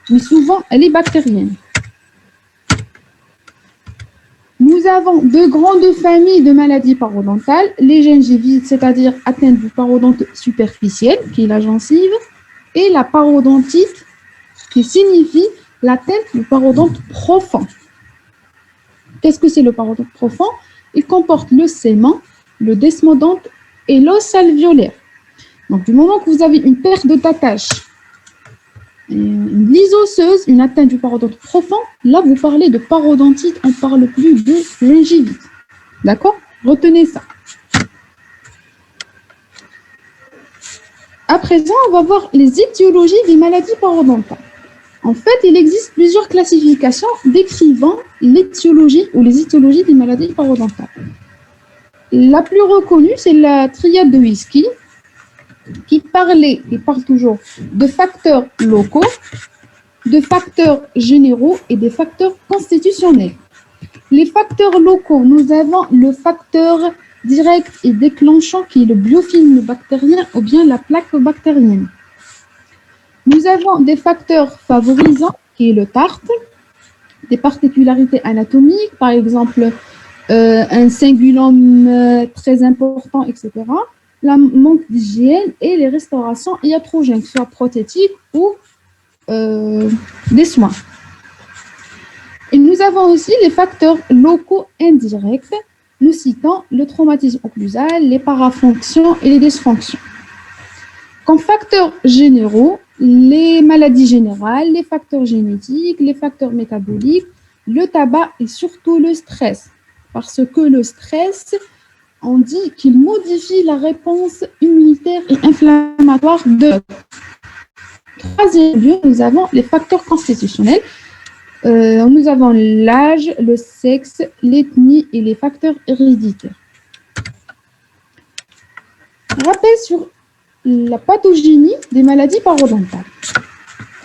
mais souvent elle est bactérienne. Nous avons deux grandes familles de maladies parodontales, les gingivites, c'est-à-dire atteinte du parodonte superficiel, qui est la gencive, et la parodontite, qui signifie l'atteinte du parodonte profond. Qu'est-ce que c'est le parodonte profond? Il comporte le sément, le desmodonte et l'os alvéolaire. Donc, du moment que vous avez une perte d'attache, une lise osseuse, une atteinte du parodonte profond, là, vous parlez de parodontite, on ne parle plus de gingivite. D'accord? Retenez ça. À présent, on va voir les étiologies des maladies parodontales. En fait, il existe plusieurs classifications décrivant l'étiologie ou les étiologies des maladies parodontales. La plus reconnue, c'est la triade de Whisky, qui parle toujours de facteurs locaux, de facteurs généraux et des facteurs constitutionnels. Les facteurs locaux, nous avons le facteur direct et déclenchant qui est le biofilm bactérien ou bien la plaque bactérienne. Nous avons des facteurs favorisants qui est le TART, des particularités anatomiques, par exemple un cingulum très important, etc. La manque d'hygiène et les restaurations iatrogènes, soit prothétiques ou des soins. Et nous avons aussi les facteurs locaux indirects, nous citons le traumatisme occlusal, les parafonctions et les dysfonctions. Comme facteurs généraux, les maladies générales, les facteurs génétiques, les facteurs métaboliques, le tabac et surtout le stress. Parce que le stress, on dit qu'il modifie la réponse immunitaire et inflammatoire de l'autre. Troisième lieu, nous avons les facteurs constitutionnels. Nous avons l'âge, le sexe, l'ethnie et les facteurs héréditaires. Rappel sur la pathogénie des maladies parodontales.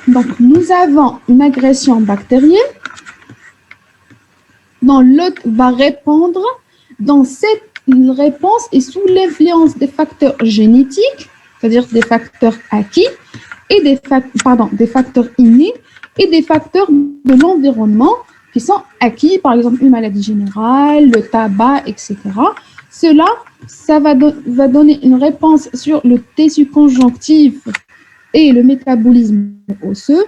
Donc, nous avons une agression bactérienne dont l'hôte va répondre. Dans cette réponse est sous l'influence des facteurs génétiques, c'est-à-dire des facteurs acquis, et des facteurs innés, et des facteurs de l'environnement qui sont acquis, par exemple une maladie générale, le tabac, etc. Cela, ça va donner une réponse sur le tissu conjonctif et le métabolisme osseux.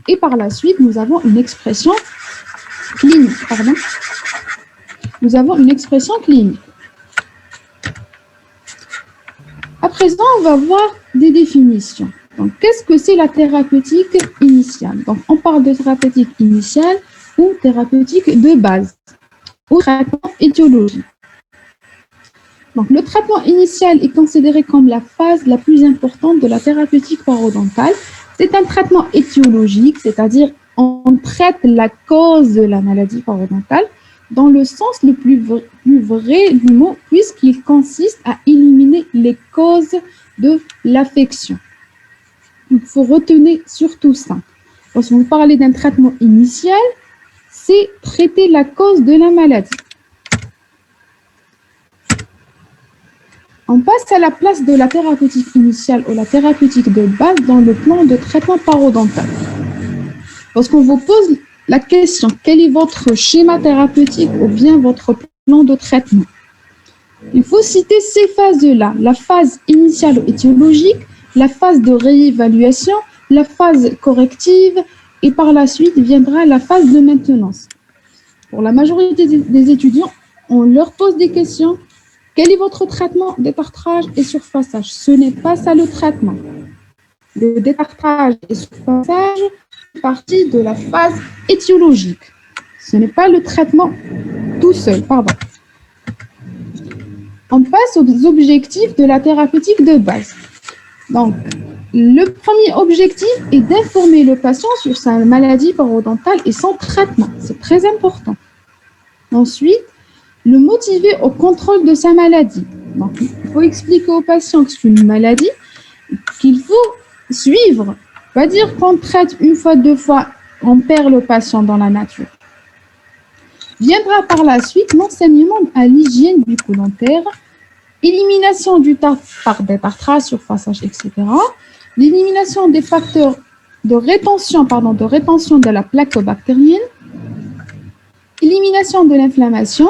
Et par la suite, nous avons une expression clinique. Nous avons une expression clinique. À présent, on va voir des définitions. Donc, qu'est-ce que c'est la thérapeutique initiale? Donc, on parle de thérapeutique initiale ou thérapeutique de base, ou traitement étiologique. Donc, le traitement initial est considéré comme la phase la plus importante de la thérapeutique parodontale. C'est un traitement étiologique, c'est-à-dire on traite la cause de la maladie parodontale dans le sens le plus vrai du mot, puisqu'il consiste à éliminer les causes de l'affection. Il faut retenir surtout ça. Lorsque vous parlez d'un traitement initial, c'est traiter la cause de la maladie. On passe à la place de la thérapeutique initiale ou la thérapeutique de base dans le plan de traitement parodontal. Lorsqu'on vous pose la question, quel est votre schéma thérapeutique ou bien votre plan de traitement? Il faut citer ces phases-là, la phase initiale ou étiologique, la phase de réévaluation, la phase corrective et par la suite viendra la phase de maintenance. Pour la majorité des étudiants, on leur pose des questions. Quel est votre traitement détartrage et surfaçage? Ce n'est pas ça le traitement. Le détartrage et surfaçage fait partie de la phase étiologique. Ce n'est pas le traitement tout seul, pardon. On passe aux objectifs de la thérapeutique de base. Donc, le premier objectif est d'informer le patient sur sa maladie parodontale et son traitement. C'est très important. Ensuite, le motiver au contrôle de sa maladie. Donc, il faut expliquer au patient que c'est une maladie qu'il faut suivre. Pas dire qu'on traite une fois, deux fois, on perd le patient dans la nature. Viendra par la suite l'enseignement à l'hygiène bucco-dentaire, élimination du tartre par détartrage, surfaçage, etc. L'élimination des facteurs rétention de la plaque bactérienne, élimination de l'inflammation,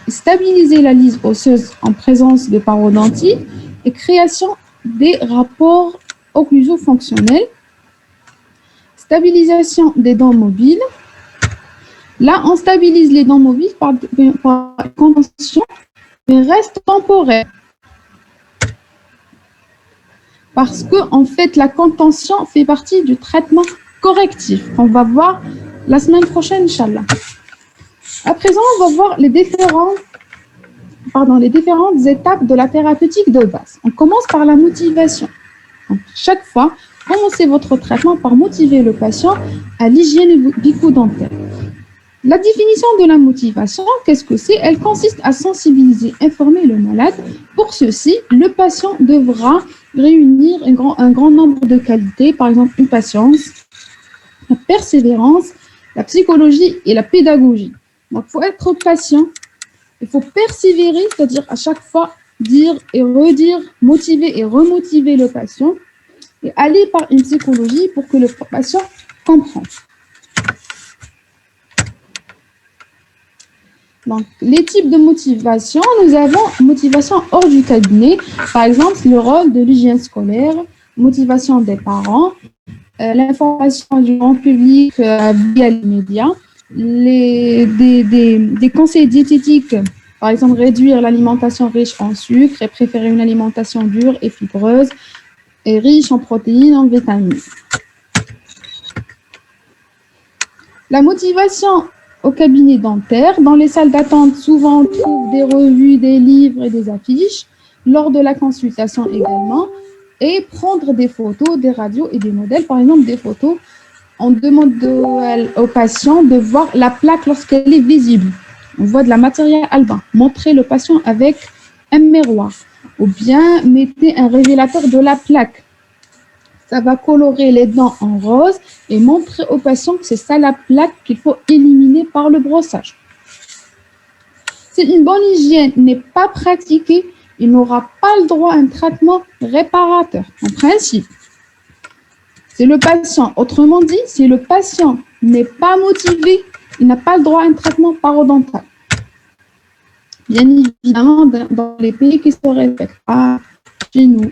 stabiliser la lyse osseuse en présence de parodontie et création des rapports occluso-fonctionnels, stabilisation des dents mobiles. Là, on stabilise les dents mobiles par contention, mais reste temporaire. Parce que, en fait, la contention fait partie du traitement correctif. On va voir la semaine prochaine, Inch'Allah. À présent, on va voir les différentes étapes de la thérapeutique de base. On commence par la motivation. Donc, chaque fois, commencez votre traitement par motiver le patient à l'hygiène bucco-dentaire. La définition de la motivation, qu'est-ce que c'est? Elle consiste à sensibiliser, informer le malade. Pour ceci, le patient devra réunir un grand nombre de qualités, par exemple une patience, la persévérance, la psychologie et la pédagogie. Donc, il faut être patient, il faut persévérer, c'est-à-dire à chaque fois dire et redire, motiver et remotiver le patient et aller par une psychologie pour que le patient comprenne. Donc, les types de motivation, nous avons motivation hors du cabinet, par exemple le rôle de l'hygiène scolaire, motivation des parents, l'information du grand public via les médias, des conseils diététiques, par exemple réduire l'alimentation riche en sucre et préférer une alimentation dure et fibreuse et riche en protéines, en vitamines. La motivation au cabinet dentaire. Dans les salles d'attente, souvent on trouve des revues, des livres et des affiches. Lors de la consultation également. Et prendre des photos, des radios et des modèles. Par exemple, des photos, on demande au patient de voir la plaque lorsqu'elle est visible. On voit de la matière alba. Montrez le patient avec un miroir. Ou bien mettez un révélateur de la plaque. Ça va colorer les dents en rose et montrer au patient que c'est ça la plaque qu'il faut éliminer par le brossage. Si une bonne hygiène n'est pas pratiquée, il n'aura pas le droit à un traitement réparateur, en principe. C'est le patient. Autrement dit, si le patient n'est pas motivé, il n'a pas le droit à un traitement parodontal. Bien évidemment, dans les pays qui se respectent, pas chez nous.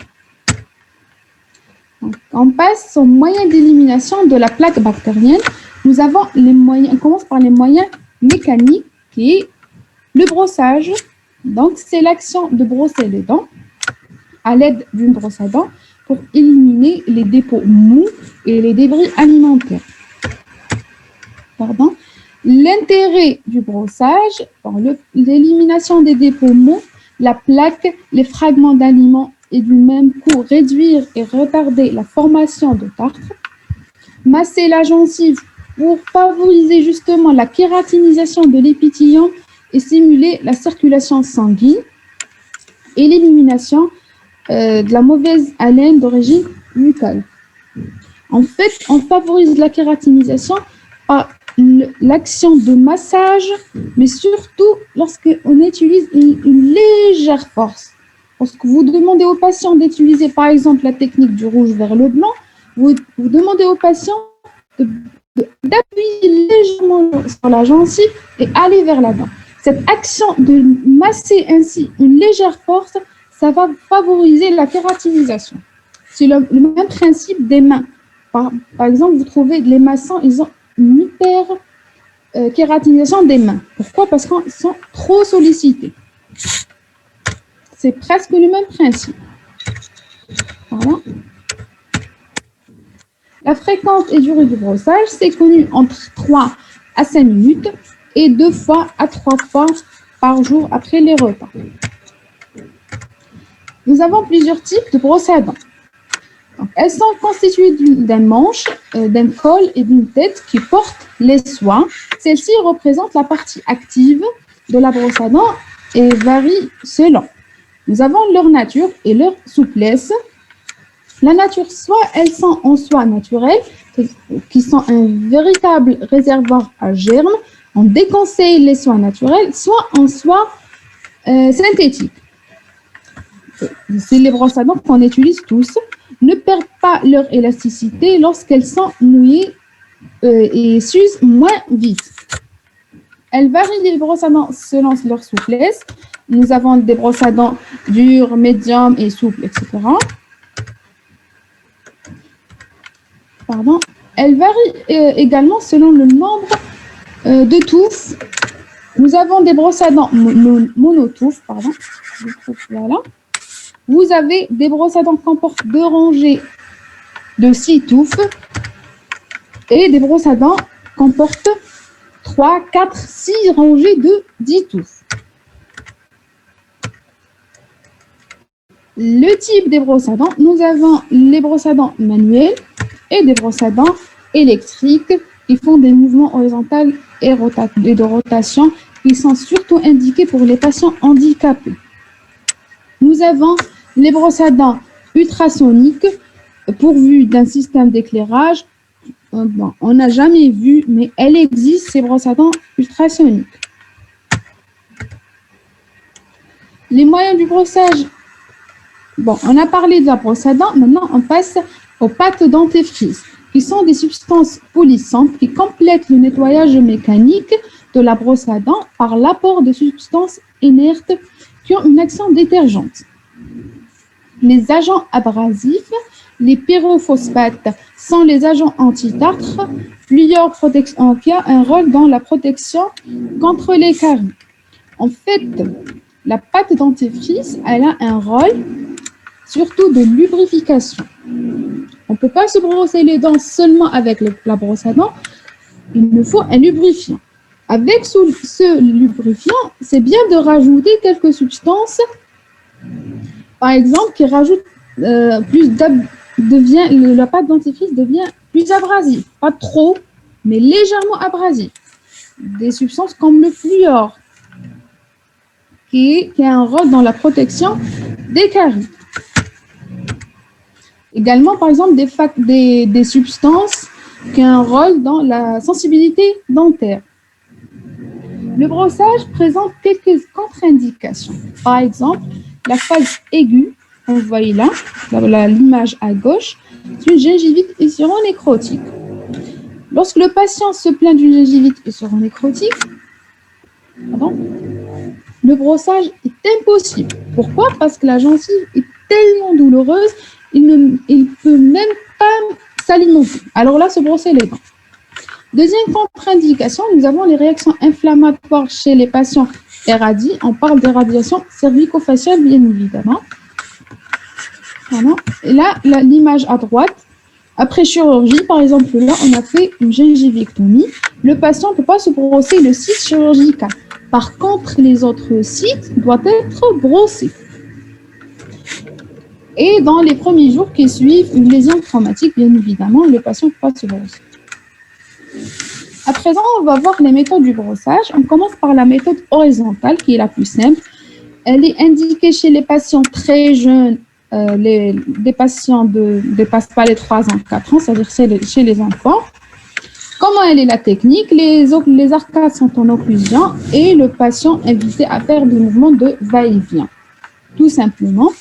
Donc, on passe aux moyens d'élimination de la plaque bactérienne. Nous avons les moyens, on commence par les moyens mécaniques, qui est le brossage. Donc, c'est l'action de brosser les dents à l'aide d'une brosse à dents pour éliminer les dépôts mous et les débris alimentaires. Pardon. L'intérêt du brossage, l'élimination des dépôts mous, la plaque, les fragments d'aliments et du même coup réduire et retarder la formation de tartre, masser la gencive pour favoriser justement la kératinisation de l'épithélien et stimuler la circulation sanguine et l'élimination de la mauvaise haleine d'origine buccale. En fait, on favorise la kératinisation par l'action de massage, mais surtout lorsqu'on utilise une légère force. Lorsque vous demandez au patient d'utiliser par exemple la technique du rouge vers le blanc, vous demandez au patient d'appuyer légèrement sur la gencive et aller vers l'avant. Cette action de masser ainsi une légère force, ça va favoriser la kératinisation. C'est le même principe des mains. Par exemple, vous trouvez les maçons, ils ont une hyper kératinisation des mains. Pourquoi? Parce qu'ils sont trop sollicités. C'est presque le même principe. Voilà. La fréquence et durée du brossage, c'est connu entre 3 à 5 minutes et 2 fois à 3 fois par jour après les repas. Nous avons plusieurs types de brosses à dents. Donc, elles sont constituées d'un manche, d'un col et d'une tête qui portent les soins. Celle-ci représente la partie active de la brosse à dents et varie selon. Nous avons leur nature et leur souplesse. La nature, soit elles sont en soie naturelle, qui sont un véritable réservoir à germes. On déconseille les soies naturelles, soit en soie synthétique. C'est les brosses à dents qu'on utilise tous. ne perdent pas leur élasticité lorsqu'elles sont mouillées et s'usent moins vite. Elles varient les brosses à dents selon leur souplesse. Nous avons des brosses à dents dures, médium et souples, etc. Pardon. Elles varient également selon le nombre de touffes. Nous avons des brosses à dents monotouffes, pardon. Voilà. Vous avez des brosses à dents qui comportent 2 rangées de 6 touffes et des brosses à dents comportent 3, 4, 6 rangées de 10 touffes. Le type des brosses à dents, nous avons les brosses à dents manuelles et des brosses à dents électriques qui font des mouvements horizontaux et de rotation qui sont surtout indiqués pour les patients handicapés. Nous avons les brosses à dents ultrasoniques pourvues d'un système d'éclairage. Bon, on n'a jamais vu, mais elle existe, ces brosses à dents ultrasoniques. Les moyens du brossage. Bon, on a parlé de la brosse à dents, maintenant on passe aux pâtes dentifrices, qui sont des substances polissantes qui complètent le nettoyage mécanique de la brosse à dents par l'apport de substances inertes qui ont une action détergente. Les agents abrasifs, les pyrophosphates, sont les agents anti-tartre, plusieurs protections qui ont un rôle dans la protection contre les caries. En fait, la pâte dentifrice, elle a un rôle surtout de lubrification. On ne peut pas se brosser les dents seulement avec la brosse à dents, il nous faut un lubrifiant. Avec ce lubrifiant, c'est bien de rajouter quelques substances, par exemple, qui rajoutent la pâte dentifrice devient plus abrasive. Pas trop, mais légèrement abrasive. Des substances comme le fluor, qui a un rôle dans la protection des caries. Également, par exemple, des substances qui ont un rôle dans la sensibilité dentaire. Le brossage présente quelques contre-indications. Par exemple, la phase aiguë, vous voyez là, l'image à gauche, c'est une gingivite ulcéro-nécrotique. Lorsque le patient se plaint d'une gingivite ulcéro-nécrotique, le brossage est impossible. Pourquoi? Parce que la gencive est tellement douloureuse, il ne peut même pas s'alimenter. Alors là, se brosser les dents. Deuxième contre-indication, nous avons les réactions inflammatoires chez les patients RAD. On parle d'éradiation cervico-faciale, bien évidemment. Voilà. Et là, l'image à droite, après chirurgie, par exemple, là, on a fait une gingivectomie. Le patient ne peut pas se brosser le site chirurgical. Par contre, les autres sites doivent être brossés. Et dans les premiers jours qui suivent une lésion traumatique, bien évidemment, le patient ne peut pas se brosser. À présent, on va voir les méthodes du brossage. On commence par la méthode horizontale, qui est la plus simple. Elle est indiquée chez les patients très jeunes, des patients ne dépassent pas les 3 ans, 4 ans, c'est-à-dire chez les enfants. Comment elle est la technique? Les arcades sont en occlusion et le patient est invité à faire des mouvements de va-et-vient, tout simplement.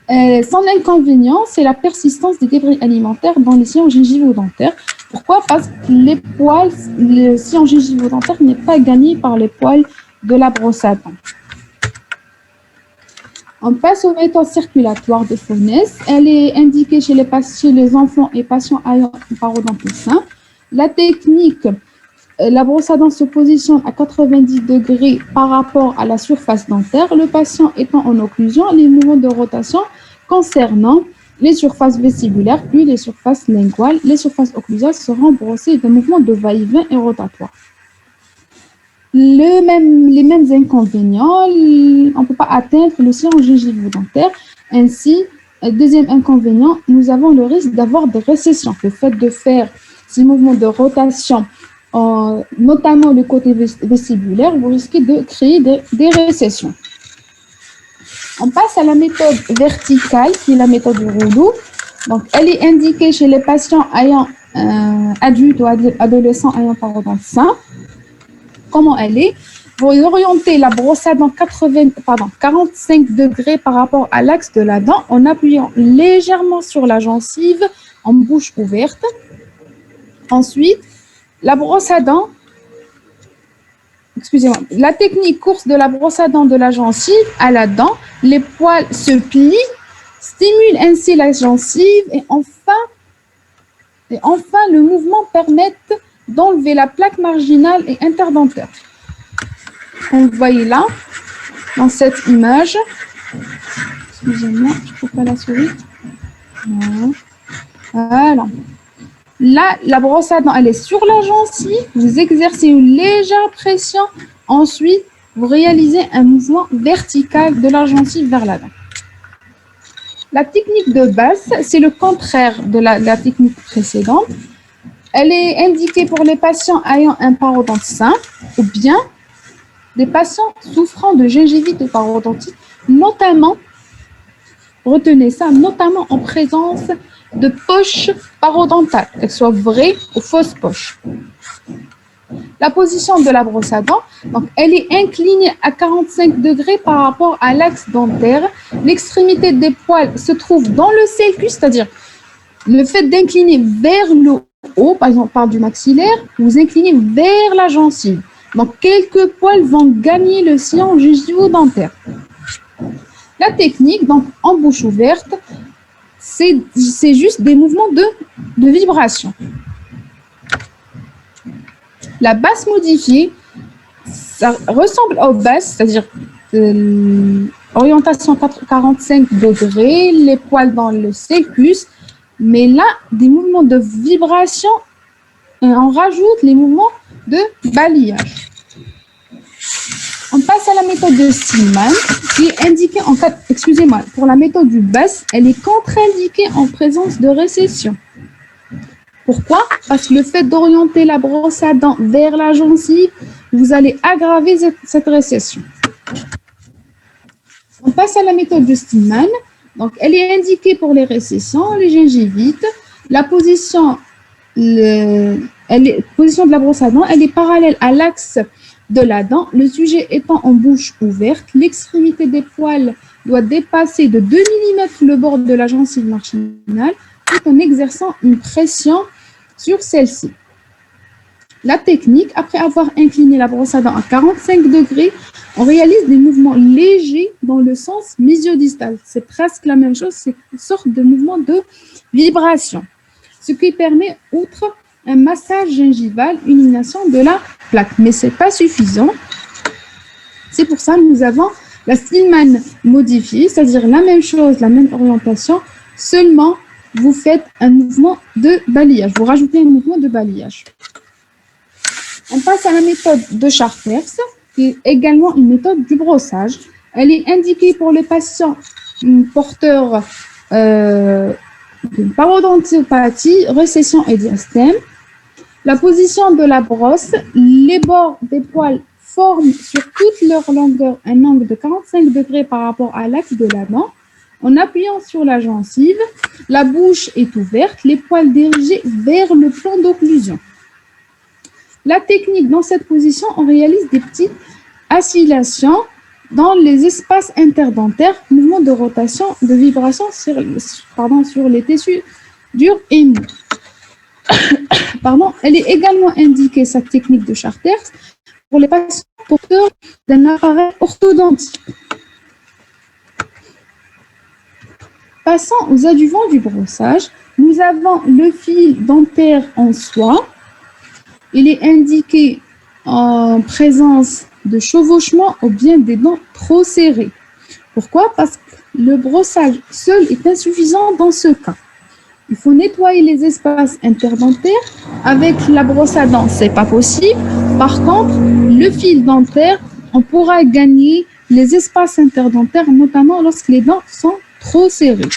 Son inconvénient, c'est la persistance des débris alimentaires dans les sillons gingivo-dentaires. Pourquoi? Parce que le sillon gingivo-dentaire n'est pas gagné par les poils de la brosse à dents. On passe aux méthodes circulatoires de Furness. Elle est indiquée chez les enfants et patients ayant une parodontie saine. La technique, la brosse à dents se positionne à 90 degrés par rapport à la surface dentaire, le patient étant en occlusion. Les mouvements de rotation concernant les surfaces vestibulaires, puis les surfaces linguales, les surfaces occlusales seront brossées de mouvements de va-et-vient et rotatoire. Les mêmes inconvénients, on ne peut pas atteindre le sillon gingivo-dentaire. Ainsi, deuxième inconvénient, nous avons le risque d'avoir des récessions. Le fait de faire ces mouvements de rotation, notamment le côté vestibulaire, vous risquez de créer des récessions. On passe à la méthode verticale, qui est la méthode du rouleau. Donc, elle est indiquée chez les patients ayant adultes ou adolescents ayant parodontie saine. Comment elle est? vous orientez la brosse à dents 45 degrés par rapport à l'axe de la dent en appuyant légèrement sur la gencive en bouche ouverte. Ensuite, la brosse à dents, excusez-moi, la technique course de la brosse à dents de la gencive à la dent, les poils se plient, stimulent ainsi la gencive et enfin le mouvement permet d'enlever la plaque marginale et interdentaire. Comme vous voyez là, dans cette image, excusez-moi, je ne trouve pas la souris. Voilà. Là, la brosse à dents, elle est sur la gencive. Vous exercez une légère pression. Ensuite, vous réalisez un mouvement vertical de la gencive vers la dent. La technique de base, c'est le contraire de la technique précédente. Elle est indiquée pour les patients ayant un parodonte sain ou bien des patients souffrant de gingivite ou parodontite, notamment, retenez ça, notamment en présence de poches parodontales, qu'elles soient vraies ou fausses poches. La position de la brosse à dents, donc, elle est inclinée à 45 degrés par rapport à l'axe dentaire. L'extrémité des poils se trouve dans le sulcus, c'est-à-dire le fait d'incliner vers le haut, par exemple par du maxillaire, vous inclinez vers la gencive. Donc, quelques poils vont gagner le sillon gingivo-dentaire. La technique, donc en bouche ouverte, c'est juste des mouvements de vibration. La basse modifiée, ça ressemble aux basses, c'est-à-dire orientation 45 degrés, les poils dans le sulcus, mais là, des mouvements de vibration, on rajoute les mouvements de balayage. On passe à la méthode de Stillman, qui est indiquée en cas, excusez-moi, pour la méthode du basse, elle est contre-indiquée en présence de récession. Pourquoi? Parce que le fait d'orienter la brosse à dents vers la gencive, vous allez aggraver cette récession. On passe à la méthode de Stillman. Donc, elle est indiquée pour les récessions, les gingivites. La position, position de la brosse à dents, elle est parallèle à l'axe de la dent, le sujet étant en bouche ouverte. L'extrémité des poils doit dépasser de 2 mm le bord de la gencive marginale tout en exerçant une pression sur celle-ci. La technique, après avoir incliné la brosse à dents à 45 degrés, on réalise des mouvements légers dans le sens mésiodistal. C'est presque la même chose, c'est une sorte de mouvement de vibration. Ce qui permet, outre un massage gingival, une élimination de la plaque. Mais ce n'est pas suffisant. C'est pour ça que nous avons la Stillman modifiée, c'est-à-dire la même chose, la même orientation, seulement vous faites un mouvement de balayage. Vous rajoutez un mouvement de balayage. On passe à la méthode de Charters, qui est également une méthode du brossage. Elle est indiquée pour les patients porteurs d'une parodontopathie, récession et diastème. La position de la brosse, les bords des poils forment sur toute leur longueur un angle de 45 degrés par rapport à l'axe de la dent. En appuyant sur la gencive, la bouche est ouverte, les poils dirigés vers le plan d'occlusion. La technique, dans cette position, on réalise des petites oscillations dans les espaces interdentaires, mouvements de rotation, de vibration sur les tissus durs et mous. Elle est également indiquée, cette technique de Charters, pour les patients porteurs d'un appareil orthodontique. Passons aux adjuvants du brossage, nous avons le fil dentaire en soie. Il est indiqué en présence de chevauchement ou bien des dents trop serrées. Pourquoi? Parce que le brossage seul est insuffisant dans ce cas. Il faut nettoyer les espaces interdentaires. Avec la brosse à dents, ce n'est pas possible. Par contre, le fil dentaire, on pourra gagner les espaces interdentaires, notamment lorsque les dents sont trop serrées.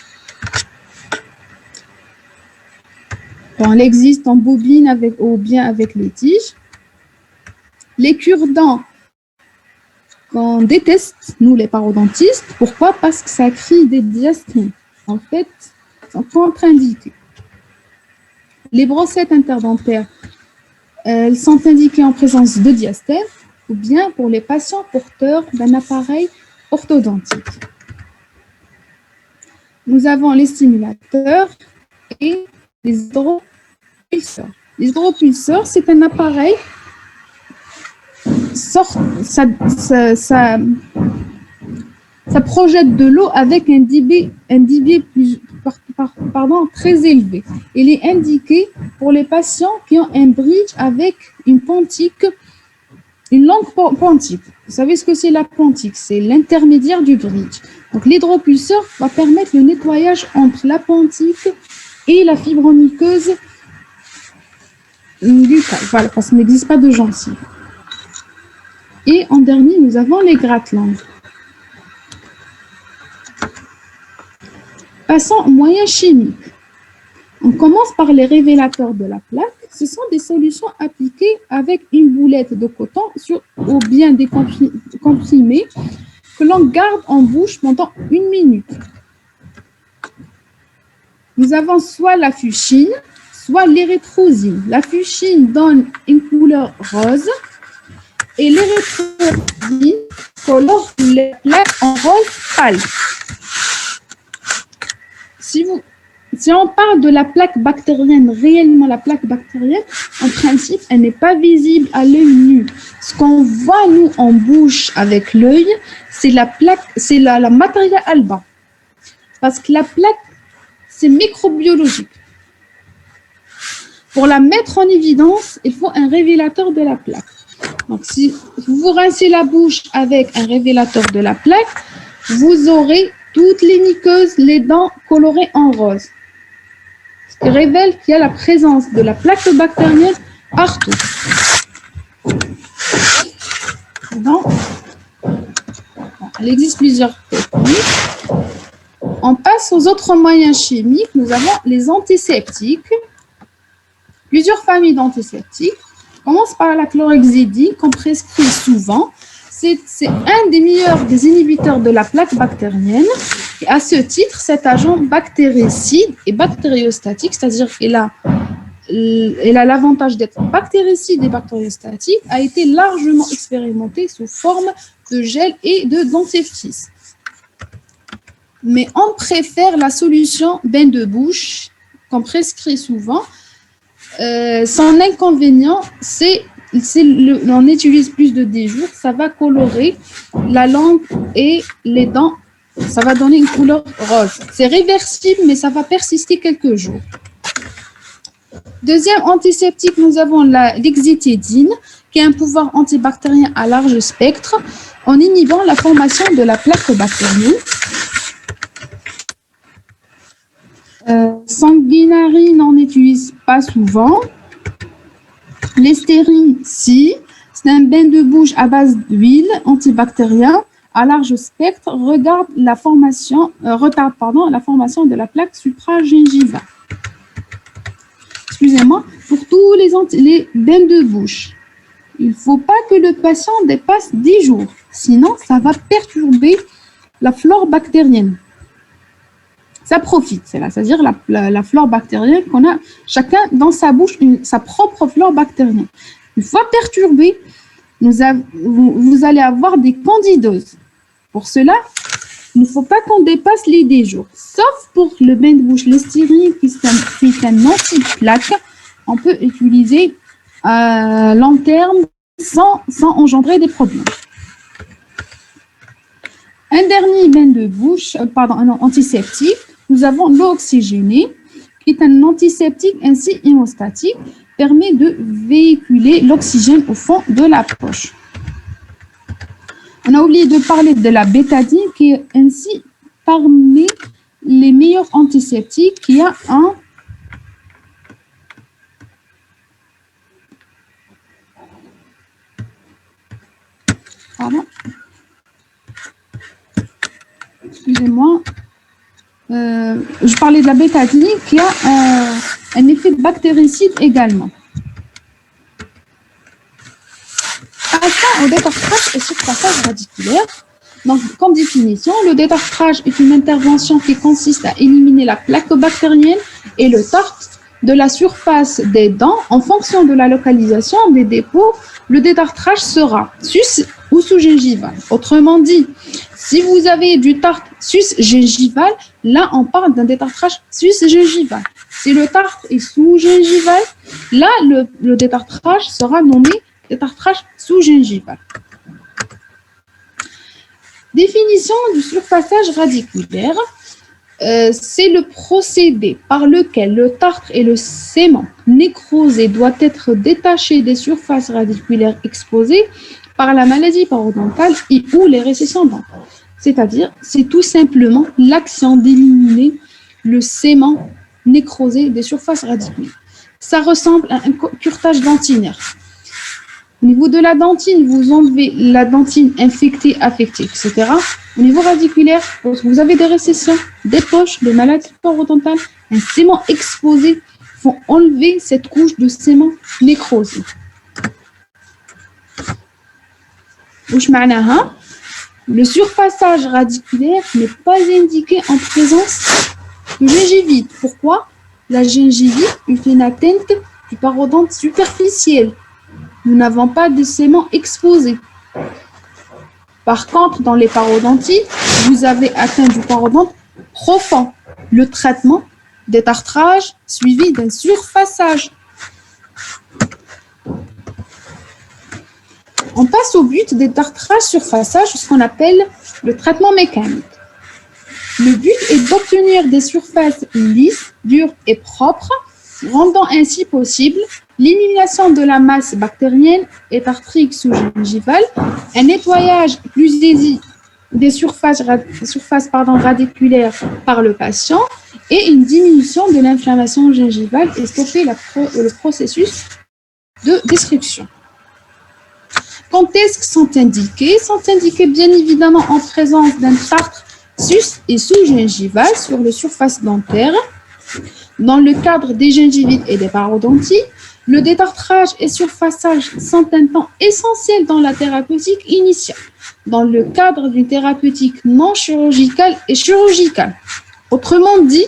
Bon, elle existe en bobine ou bien avec les tiges. Les cure-dents qu'on déteste, nous les parodontistes. Pourquoi? Parce que ça crée des diastèmes. En fait, sont contre-indiqués. Les brossettes interdentaires, elles sont indiquées en présence de diastème. ou bien pour les patients porteurs d'un appareil orthodontique. Nous avons les stimulateurs et les hydropulseurs. Les hydropulseurs, c'est un appareil ça projette de l'eau avec un débit très élevé. Il est indiqué pour les patients qui ont un bridge avec une longue pontique. Vous savez ce que c'est la pontique? C'est l'intermédiaire du bridge. Donc l'hydropulseur va permettre le nettoyage entre la pontique et la fibre muqueuse buccale. Voilà, parce qu'il n'existe pas de gencive. Et en dernier, nous avons les gratte-langues. Passons aux moyens chimiques. On commence par les révélateurs de la plaque. Ce sont des solutions appliquées avec une boulette de coton ou bien des comprimés que l'on garde en bouche pendant 1 minute. Nous avons soit la fuchsine, soit l'érythrosine. La fuchsine donne une couleur rose et l'érythrosine colore les plaques en rose pâle. Si on parle de la plaque bactérienne, réellement la plaque bactérienne, en principe, elle n'est pas visible à l'œil nu. Ce qu'on voit, nous, en bouche avec l'œil, c'est la plaque, c'est la materia alba. Parce que la plaque, c'est microbiologique. Pour la mettre en évidence, il faut un révélateur de la plaque. Donc, si vous rincez la bouche avec un révélateur de la plaque, vous aurez toutes les muqueuses, les dents colorées en rose. Ce qui révèle qu'il y a la présence de la plaque bactérienne partout. Donc, il existe plusieurs techniques. On passe aux autres moyens chimiques. Nous avons les antiseptiques. Plusieurs familles d'antiseptiques. On commence par la chlorhexidine qu'on prescrit souvent. C'est un des meilleurs des inhibiteurs de la plaque bactérienne. Et à ce titre, cet agent bactéricide et bactériostatique, c'est-à-dire qu'il a l'avantage d'être bactéricide et bactériostatique, a été largement expérimenté sous forme de gel et de dentifrice. Mais on préfère la solution bain de bouche qu'on prescrit souvent. Son inconvénient, on utilise plus de 10 jours, ça va colorer la langue et les dents, ça va donner une couleur rose. C'est réversible, mais ça va persister quelques jours. Deuxième antiseptique, nous avons l'exitidine, qui a un pouvoir antibactérien à large spectre, en inhibant la formation de la plaque bactérienne. Sanguinarine, on n'utilise pas souvent. L'estérine, si. C'est un bain de bouche à base d'huile antibactérien à large spectre, retarde la formation de la plaque supragingivale. Excusez-moi, pour tous les bains de bouche, il ne faut pas que le patient dépasse 10 jours, sinon ça va perturber la flore bactérienne. Ça profite, c'est-à-dire la flore bactérienne qu'on a chacun dans sa bouche, sa propre flore bactérienne. Une fois perturbée, vous allez avoir des candidoses. Pour cela, il ne faut pas qu'on dépasse les 10 jours. Sauf pour le bain de bouche, l'estérine, qui est un anti-plaque, on peut utiliser à long terme sans engendrer des problèmes. Un dernier bain de bouche, un antiseptique, nous avons l'eau oxygénée, qui est un antiseptique ainsi hémostatique, permet de véhiculer l'oxygène au fond de la poche. On a oublié de parler de la bétadine, qui est ainsi parmi les meilleurs antiseptiques, qui a un excusez-moi. Je parlais de la bétadine qui a un effet bactéricide également. Passons au détartrage et surfaçage radiculaire. Donc, comme définition, le détartrage est une intervention qui consiste à éliminer la plaque bactérienne et le tartre de la surface des dents en fonction de la localisation des dépôts. Le détartrage sera sus ou sous-gingival. Autrement dit, si vous avez du tartre sus-gingival, là, on parle d'un détartrage sus-gingival. Si le tartre est sous-gingival, là, le détartrage sera nommé détartrage sous-gingival. Définition du surfaçage radiculaire. C'est le procédé par lequel le tartre et le sément nécrosé doit être détaché des surfaces radiculaires exposées par la maladie parodontale et ou les récessions dentaires. C'est-à-dire, c'est tout simplement l'action d'éliminer le sément nécrosé des surfaces radiculaires. Ça ressemble à un curetage dentinaire. Au niveau de la dentine, vous enlevez la dentine infectée, affectée, etc. Au niveau radiculaire, vous avez des récessions, des poches, des maladies parodontales, un sément exposé, il faut enlever cette couche de sément nécrosé. Le surfaçage radiculaire n'est pas indiqué en présence de gingivite. Pourquoi? La gingivite est une atteinte du parodonte superficiel. Nous n'avons pas de sément exposé. Par contre, dans les parodonties, vous avez atteint du parodonte profond. Le traitement détartrage suivi d'un surfaçage. On passe au but des détartrage surfaçage, ce qu'on appelle le traitement mécanique. Le but est d'obtenir des surfaces lisses, dures et propres, rendant ainsi possible l'élimination de la masse bactérienne et tartrique sous-gingivale, un nettoyage plus aisé des surfaces radiculaires par le patient et une diminution de l'inflammation gingivale et stopper le processus de destruction. Quand est-ce qu'ils sont indiqués? Ils sont indiqués bien évidemment en présence d'un tartre sus- et sous-gingival sur les surfaces dentaires. Dans le cadre des gingivites et des parodonties, le détartrage et surfaçage sont un temps essentiel dans la thérapeutique initiale, dans le cadre d'une thérapeutique non chirurgicale et chirurgicale. Autrement dit,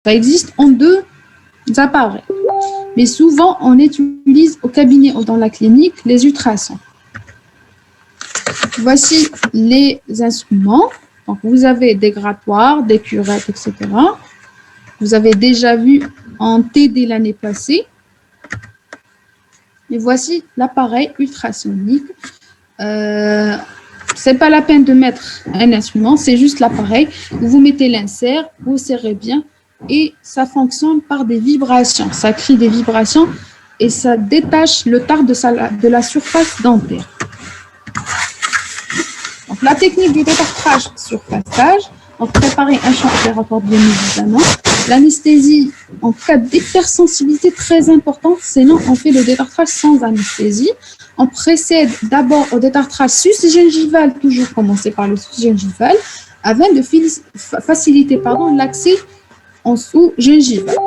ça existe en deux appareils, mais souvent on utilise au cabinet ou dans la clinique les ultrasons. Voici les instruments. Donc, vous avez des grattoirs, des curettes, etc. Vous avez déjà vu en TD l'année passée. Et voici l'appareil ultrasonique. C'est pas la peine de mettre un instrument, c'est juste l'appareil. Vous mettez l'insert, vous serrez bien et ça fonctionne par des vibrations. Ça crée des vibrations et ça détache le tartre de la surface dentaire. Donc, la technique du détartrage surfaçage, donc préparer un champ opératoire bien évidemment. L'anesthésie en cas d'hypersensibilité très importante, sinon on fait le détartrage sans anesthésie. On précède d'abord au détartrage sus-gingival, toujours commencer par le sus-gingival, afin de faciliter l'accès en sous-gingival.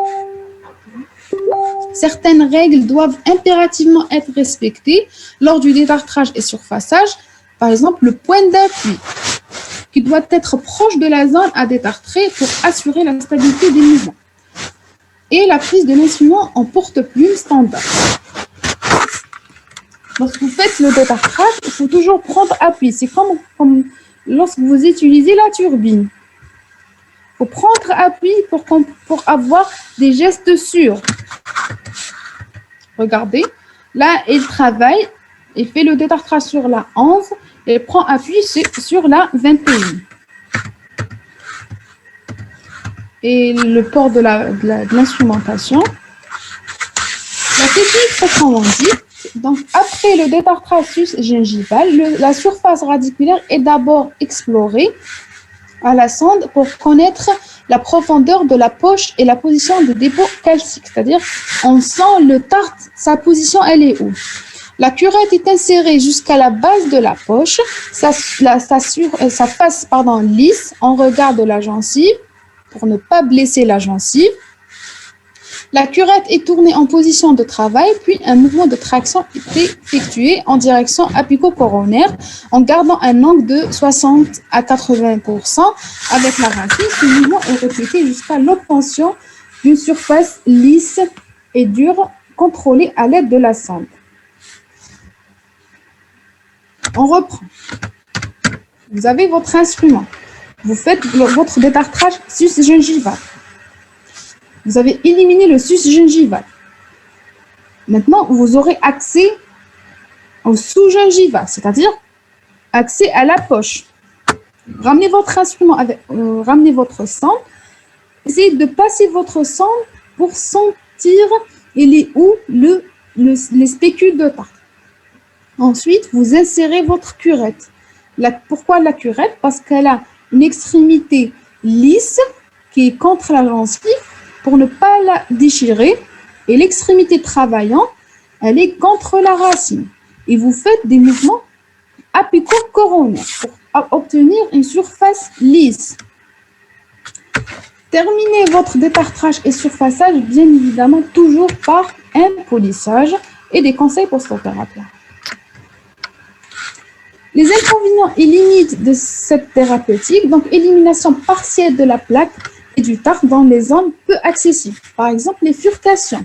Certaines règles doivent impérativement être respectées lors du détartrage et surfaçage. Par exemple, le point d'appui qui doit être proche de la zone à détartrer pour assurer la stabilité des mouvements. Et la prise de l'instrument en porte-plume standard. Lorsque vous faites le détartrage, il faut toujours prendre appui. C'est comme lorsque vous utilisez la turbine. Il faut prendre appui pour avoir des gestes sûrs. Regardez, là, il travaille, il fait le détartrage sur la 11 et prend appui sur la 21. Et le port de l'instrumentation. La technique proprement dit, donc après le détartrage sus-gingival, la surface radiculaire est d'abord explorée à la sonde pour connaître la profondeur de la poche et la position des dépôts calciques. C'est-à-dire, on sent le tartre, sa position, elle est où? La curette est insérée jusqu'à la base de la poche, sa face lisse en regard de la gencive, pour ne pas blesser la gencive. La curette est tournée en position de travail, puis un mouvement de traction est effectué en direction apico-coronaire en gardant un angle de 60 à 80% avec la racine. Ce mouvement est répété jusqu'à l'obtention d'une surface lisse et dure contrôlée à l'aide de la sonde. On reprend. Vous avez votre instrument. Vous faites votre détartrage sus-gingival. Vous avez éliminé le sus-gingival. Maintenant, vous aurez accès au sous-gingival, c'est-à-dire accès à la poche. Ramenez votre instrument, ramenez votre sonde. Essayez de passer votre sonde pour sentir il est où les spécules de tarte. Ensuite, vous insérez votre curette. Pourquoi la curette? Parce qu'elle a une extrémité lisse qui est contre la gencive pour ne pas la déchirer, et l'extrémité travaillante, elle est contre la racine. Et vous faites des mouvements apico-coronaires pour obtenir une surface lisse. Terminez votre détartrage et surfaçage, bien évidemment, toujours par un polissage et des conseils post-opératoires. Les inconvénients et limites de cette thérapeutique, donc élimination partielle de la plaque et du tartre dans les zones peu accessibles. Par exemple, les furcations,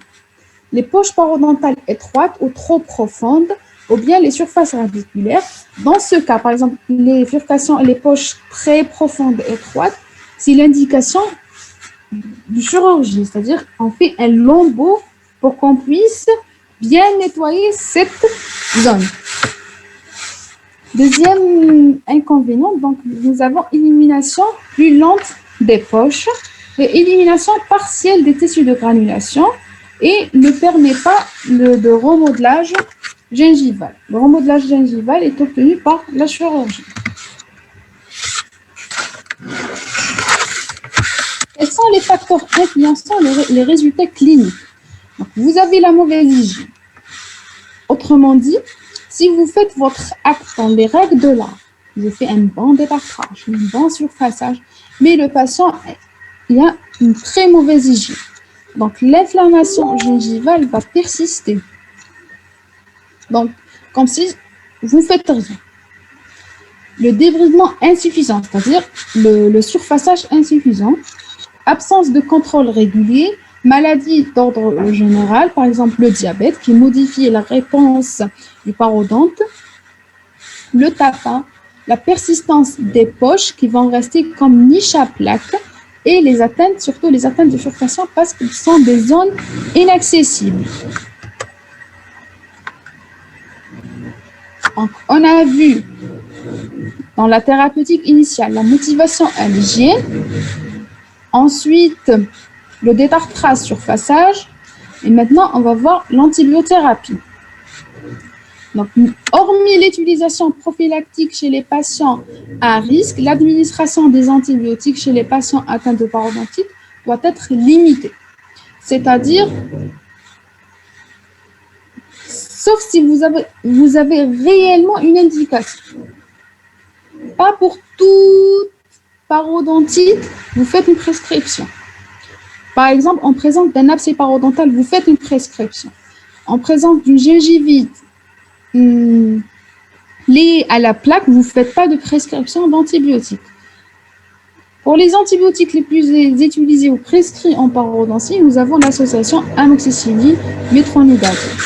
les poches parodontales étroites ou trop profondes, ou bien les surfaces radiculaires. Dans ce cas, par exemple, les furcations et les poches très profondes et étroites, c'est l'indication du chirurgie, c'est-à-dire on fait un lambeau pour qu'on puisse bien nettoyer cette zone. Deuxième inconvénient, donc nous avons élimination plus lente des poches et élimination partielle des tissus de granulation et ne permet pas de remodelage gingival. Le remodelage gingival est obtenu par la chirurgie. Quels sont les facteurs influençant les résultats cliniques? Donc, vous avez la mauvaise hygiène. Autrement dit, si vous faites votre acte dans les règles de l'art, vous faites un bon détartrage, un bon surfaçage, mais le patient il a une très mauvaise hygiène. Donc, l'inflammation gingivale va persister. Donc, comme si vous faites rien. Le débridement insuffisant, c'est-à-dire le surfaçage insuffisant, absence de contrôle régulier, maladie d'ordre général, par exemple le diabète qui modifie la réponse du parodonte, le tappin, la persistance des poches qui vont rester comme niche à plaque et les atteintes, surtout les atteintes de surfaçage parce que ce sont des zones inaccessibles. Donc, on a vu dans la thérapeutique initiale la motivation à l'hygiène, ensuite le détartrage surfaçage et maintenant on va voir l'antibiothérapie. Donc, hormis l'utilisation prophylactique chez les patients à risque, l'administration des antibiotiques chez les patients atteints de parodontite doit être limitée. C'est-à-dire, sauf si vous avez réellement une indication. Pas pour toute parodontite, vous faites une prescription. Par exemple, en présence d'un abcès parodontal, vous faites une prescription. En présence d'une gingivite liée à la plaque, vous ne faites pas de prescription d'antibiotiques. Pour les antibiotiques les plus utilisés ou prescrits en parodontie, nous avons l'association amoxicilline-métronidazole.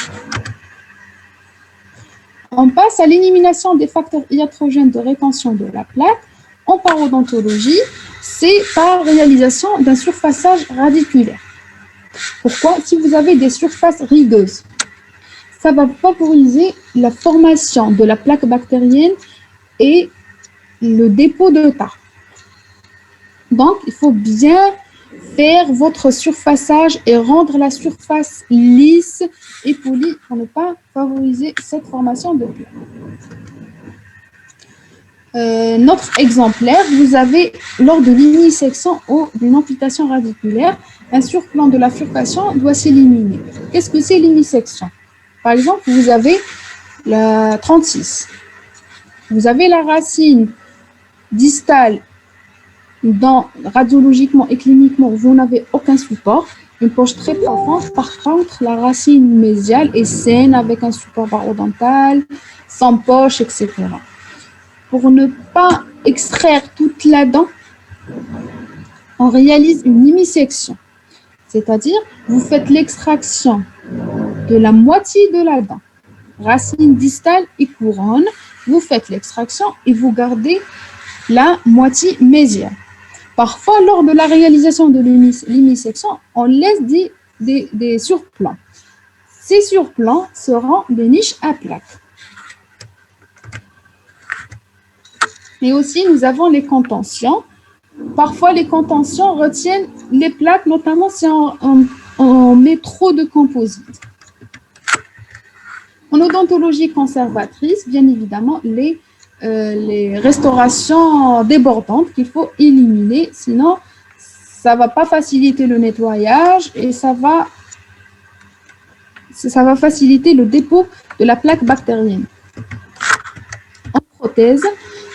On passe à l'élimination des facteurs iatrogènes de rétention de la plaque. En parodontologie, c'est par réalisation d'un surfaçage radiculaire. Pourquoi? Si vous avez des surfaces rigueuses, ça va favoriser la formation de la plaque bactérienne et le dépôt de tartre. Donc, il faut bien faire votre surfaçage et rendre la surface lisse et polie pour ne pas favoriser cette formation de plaque. Notre exemplaire, vous avez lors de l'inisection ou d'une amputation radiculaire, un surplomb de la furcation doit s'éliminer. Qu'est-ce que c'est l'inisection? Par exemple, vous avez la 36. Vous avez la racine distale dont radiologiquement et cliniquement vous n'avez aucun support. une poche très profonde. Par contre, la racine mésiale est saine avec un support parodontal, sans poche, etc. Pour ne pas extraire toute la dent, on réalise une hémisection. C'est-à-dire, vous faites l'extraction de la moitié de la dent, racine distale et couronne. Vous faites l'extraction et vous gardez la moitié mésiale. Parfois, lors de la réalisation de l'hémisection, on laisse des surplans. Ces surplans seront des niches à plaques. Et aussi, nous avons les contentions. Parfois, les contentions retiennent les plaques, notamment si on met trop de composite. En odontologie conservatrice, bien évidemment, les restaurations débordantes qu'il faut éliminer, sinon ça ne va pas faciliter le nettoyage et ça va faciliter le dépôt de la plaque bactérienne. En prothèse,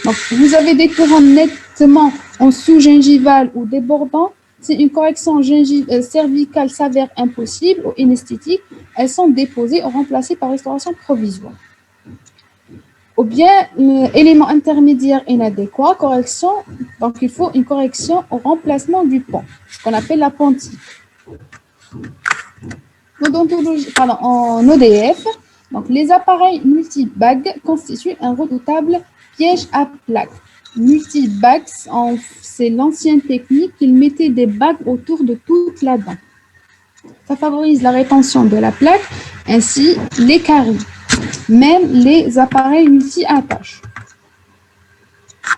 donc, vous avez des couronnes nettement en sous-gingivale ou débordant. Si une correction cervicale s'avère impossible ou inesthétique, elles sont déposées ou remplacées par restauration provisoire. Ou bien, élément intermédiaire inadéquat, correction, donc il faut une correction au remplacement du pont, ce qu'on appelle la pontille. En ODF, donc les appareils multibagues constituent un redoutable piège à plaques. Multibagues, c'est l'ancienne technique, ils mettaient des bagues autour de toute la dent. Ça favorise la rétention de la plaque, ainsi les caries. Même les appareils multi-attaches.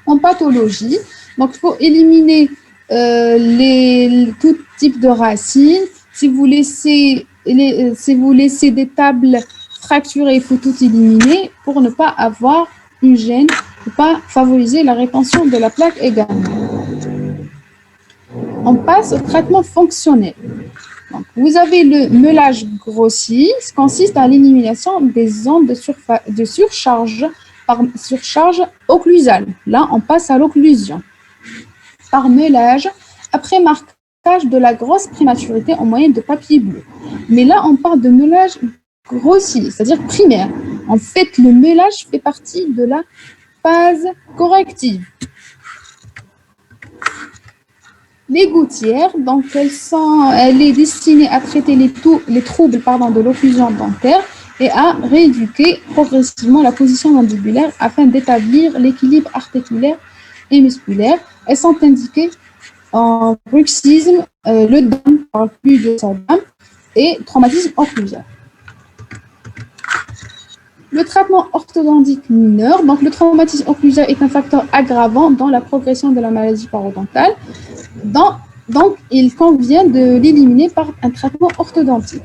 En pathologie, donc il faut éliminer tout type de racines. Si vous laissez des tables fracturées, il faut tout éliminer pour ne pas avoir une gêne, pour ne pas favoriser la rétention de la plaque également. On passe au traitement fonctionnel. Donc, vous avez le meulage grossier, qui consiste à l'élimination des zones de surcharge par surcharge occlusale. Là, on passe à l'occlusion. Par meulage, après marquage de la grosse prématurité en moyenne de papier bleu. Mais là, on parle de meulage grossier, c'est-à-dire primaire. En fait, le meulage fait partie de la phase corrective. Les gouttières, donc elle est destinée à traiter les troubles de l'occlusion dentaire et à rééduquer progressivement la position mandibulaire afin d'établir l'équilibre articulaire et musculaire. Elles sont indiquées en bruxisme, le DAM, par plus de sa dame, et traumatisme occlusal. Le traitement orthodontique mineur, donc le traumatisme occlusal est un facteur aggravant dans la progression de la maladie parodontale. Donc, il convient de l'éliminer par un traitement orthodontique.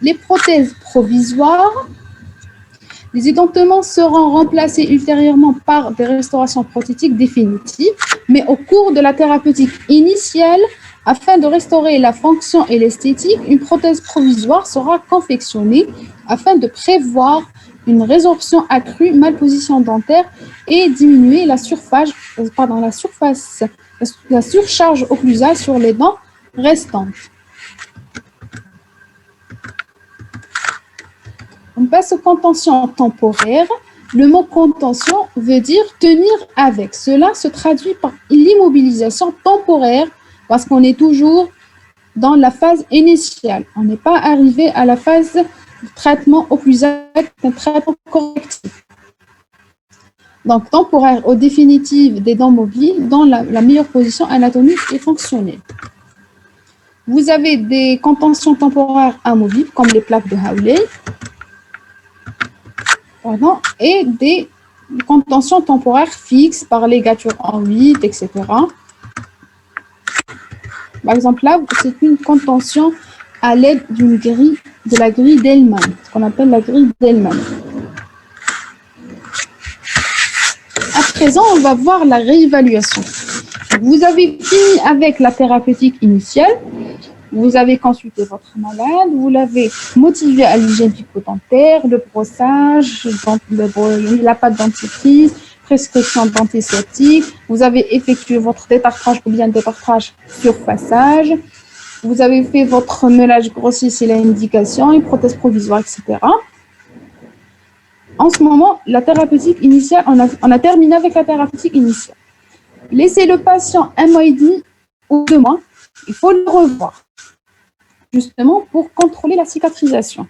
Les prothèses provisoires, les édentements seront remplacés ultérieurement par des restaurations prothétiques définitives, mais au cours de la thérapeutique initiale, afin de restaurer la fonction et l'esthétique, une prothèse provisoire sera confectionnée afin de prévoir une résorption accrue, malposition dentaire et diminuer la surcharge occlusale sur les dents restantes. On passe aux contentions temporaires. Le mot contention veut dire tenir avec. Cela se traduit par l'immobilisation temporaire parce qu'on est toujours dans la phase initiale. On n'est pas arrivé à la phase de traitement occlusal, un traitement correctif. Donc, temporaire au définitif des dents mobiles dans la meilleure position anatomique et fonctionnelle. Vous avez des contentions temporaires amovibles comme les plaques de Hawley. Et des contentions temporaires fixes par ligature en 8, etc. Par exemple, là, c'est une contention à l'aide d'une grille, de la grille d'Hellman, ce qu'on appelle la grille d'Hellman. À présent, on va voir la réévaluation. Vous avez fini avec la thérapeutique initiale. Vous avez consulté votre malade, vous l'avez motivé à l'hygiène bucco-dentaire, le brossage, la pâte dentifrice, prescription d'antiseptiques. Vous avez effectué votre détartrage ou bien détartrage surfaçage. vous avez fait votre meulage grossier, c'est l'indication, une prothèse provisoire, etc. En ce moment, la thérapeutique initiale, on a terminé avec la thérapeutique initiale. Laissez le patient 1 mois et demi ou 2 mois, il faut le revoir, justement pour contrôler la cicatrisation.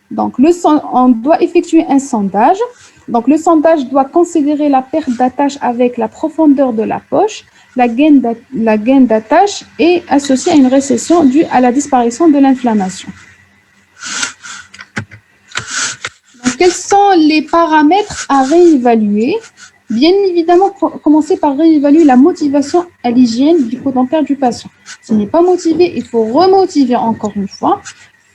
Donc, on doit effectuer un sondage. Donc, le sondage doit considérer la perte d'attache avec la profondeur de la poche, la gaine d'attache est associée à une récession due à la disparition de l'inflammation. Quels sont les paramètres à réévaluer? Bien évidemment, commencer par réévaluer la motivation à l'hygiène bucco-dentaire du patient. S'il n'est pas motivé, il faut remotiver encore une fois.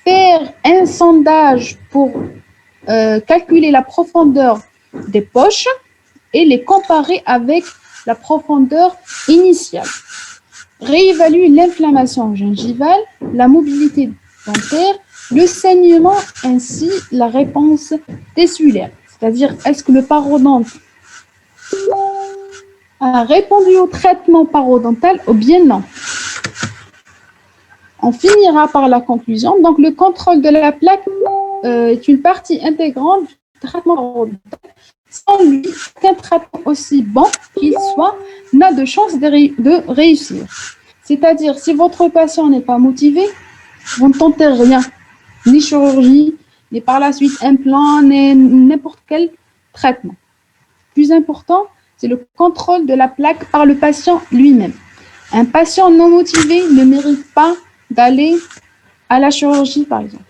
Faire un sondage pour calculer la profondeur des poches et les comparer avec la profondeur initiale. Réévaluer l'inflammation gingivale, la mobilité dentaire, le saignement ainsi la réponse tessulaire. C'est-à-dire, est-ce que le parodonte a répondu au traitement parodontal ou bien non. On finira par la conclusion. Donc, le contrôle de la plaque est une partie intégrante du traitement parodontal. Sans lui, qu'un traitement aussi bon qu'il soit n'a de chance de réussir. C'est-à-dire, si votre patient n'est pas motivé, vous ne tentez rien, ni chirurgie, ni par la suite implant, ni n'importe quel traitement. Plus important, c'est le contrôle de la plaque par le patient lui-même. Un patient non motivé ne mérite pas d'aller à la chirurgie, par exemple.